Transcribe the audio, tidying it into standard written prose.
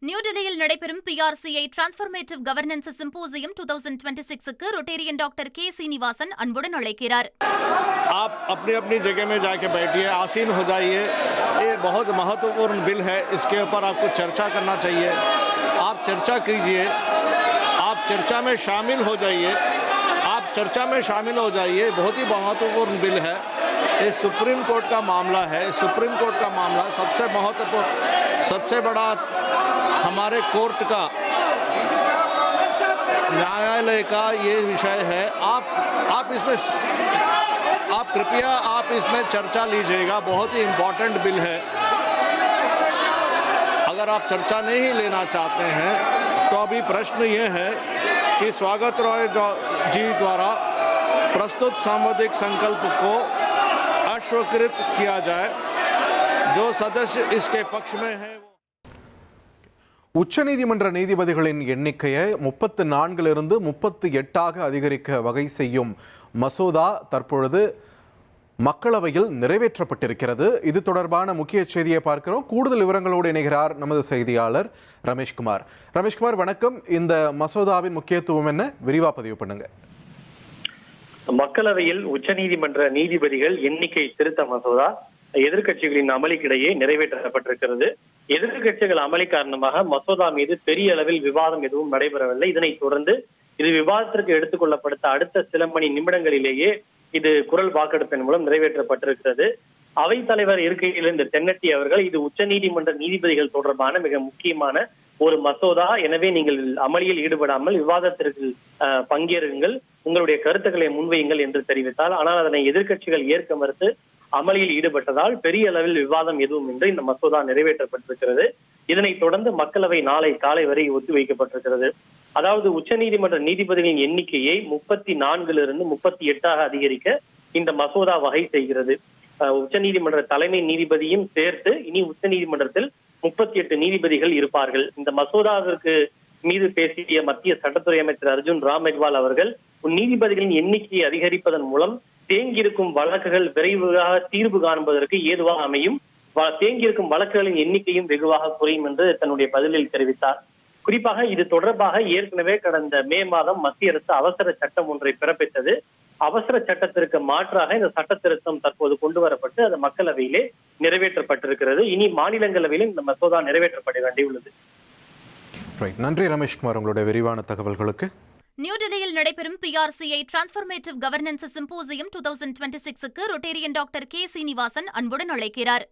நியூடெல்லியில் நடைபெறும் PRCI transformative governance symposium 2026க்கு rotarian doctor K Srinivasan அன்புடன் அழைக்கிறார். आप अपनी अपनी जगह में जाके बैठिए, आसीन हो जाइए. ये बहुत महत्वपूर्ण बिल है, इसके ऊपर आपको चर्चा करना चाहिए. आप चर्चा कीजिए, आप चर्चा में शामिल हो जाइए. आप चर्चा में शामिल हो जाइए. बहुत ही महत्वपूर्ण बिल है. ये सुप्रीम कोर्ट का मामला है. सुप्रीम कोर्ट का मामला सबसे महत्वपूर्ण, सबसे बड़ा हमारे कोर्ट का, न्यायालय का ये विषय है. आप इसमें कृपया आप इसमें चर्चा लीजिएगा. बहुत ही इम्पोर्टेंट बिल है. अगर आप चर्चा नहीं लेना चाहते हैं तो अभी प्रश्न ये है कि स्वागत रॉय जी द्वारा प्रस्तुत संवैधानिक संकल्प को अश्वकृत किया जाए. जो सदस्य इसके पक्ष में है. உச்சநீதிமன்ற நீதிபதிகளின் எண்ணிக்கையை 34 38 அதிகரிக்க வகை செய்யும் மசோதா தற்பொழுது மக்களவையில் நிறைவேற்றப்பட்டிருக்கிறது. இது தொடர்பான முக்கிய செய்தியை பார்க்கிறோம். கூடுதல் விவரங்களோடு இணைகிறார் நமது செய்தியாளர் ரமேஷ்குமார். ரமேஷ்குமார், வணக்கம். இந்த மசோதாவின் முக்கியத்துவம் என்ன, விரிவா பதிவு பண்ணுங்க. மக்களவையில் உச்சநீதிமன்ற நீதிபதிகள் எண்ணிக்கை திருத்த மசோதா எதிர்க்கட்சிகளின் அமளிக்கிடையே நிறைவேற்றப்பட்டிருக்கிறது. எதிர்க்கட்சிகள் அமளி காரணமாக மசோதா மீது பெரிய அளவில் விவாதம் எதுவும் நடைபெறவில்லை. இதனைத் தொடர்ந்து இது விவாதத்திற்கு எடுத்துக் கொள்ளப்படுத்த அடுத்த சில மணி நிமிடங்களிலேயே இது குரல் வாக்கெடுப்பின் மூலம் நிறைவேற்றப்பட்டிருக்கிறது. அவைத்தலைவர் இருக்கையில் இந்த தென்னட்டி அவர்கள், இது உச்சநீதிமன்ற நீதிபதிகள் தொடர்பான மிக முக்கியமான ஒரு மசோதா, எனவே நீங்கள் அமளியில் ஈடுபடாமல் விவாதத்திற்கு பங்கேறுங்கள், உங்களுடைய கருத்துக்களை முன்வையுங்கள் என்று தெரிவித்தார். ஆனால் அதனை எதிர்க்கட்சிகள் ஏற்க மறுத்து அமளியில் ஈடுபட்டதால் பெரிய அளவில் விவாதம் எதுவும் இன்றி இந்த மசோதா நிறைவேற்றப்பட்டிருக்கிறது. இதனைத் தொடர்ந்து மக்களவை நாளை காலை வரை ஒத்திவைக்கப்பட்டிருக்கிறது. அதாவது உச்சநீதிமன்ற நீதிபதிகளின் எண்ணிக்கையை 34 38 அதிகரிக்க இந்த மசோதா வகை செய்கிறது. உச்சநீதிமன்ற தலைமை நீதிபதியும் சேர்த்து இனி உச்சநீதிமன்றத்தில் 38 நீதிபதிகள் இருப்பார்கள். இந்த மசோதாவிற்கு மீது பேசிய மத்திய சட்டத்துறை அமைச்சர் அர்ஜுன் ராம் மெக்வால் அவர்கள், நீதிபதிகளின் எண்ணிக்கையை அதிகரிப்பதன் மூலம் தேங்கியிருக்கும் வழக்குகள் விரைவாக தீர்வு காண்பதற்கு ஏதுவாக அமையும், தேங்கியிருக்கும் வழக்குகளின் எண்ணிக்கையும் வெகுவாக குறையும் என்று தன்னுடைய பதிலில் தெரிவித்தார். குறிப்பாக இது தொடர்பாக ஏற்கனவே கடந்த மே மாதம் மத்திய அரசு அவசர சட்டம் ஒன்றை பிறப்பித்தது. அவசர சட்டத்திற்கு மாற்றாக இந்த சட்ட திருத்தம் தற்போது கொண்டு வரப்பட்டு அது மக்களவையிலே நிறைவேற்றப்பட்டிருக்கிறது. இனி மாநிலங்களவையிலும் இந்த மசோதா நிறைவேற்றப்பட வேண்டியுள்ளது. நன்றி ரமேஷ்குமார், உங்களுடைய விரிவான தகவல்களுக்கு. நியூடெல்லியில் நடைபெறும் PRCI டிரான்ஸ்ஃபர்மேட்டிவ் கவர்னன்ஸ் சிம்போசியம் 2026க்கு ரொட்டேரியன் டாக்டர் K சீனிவாசன் அன்புடன் அழைக்கிறார்.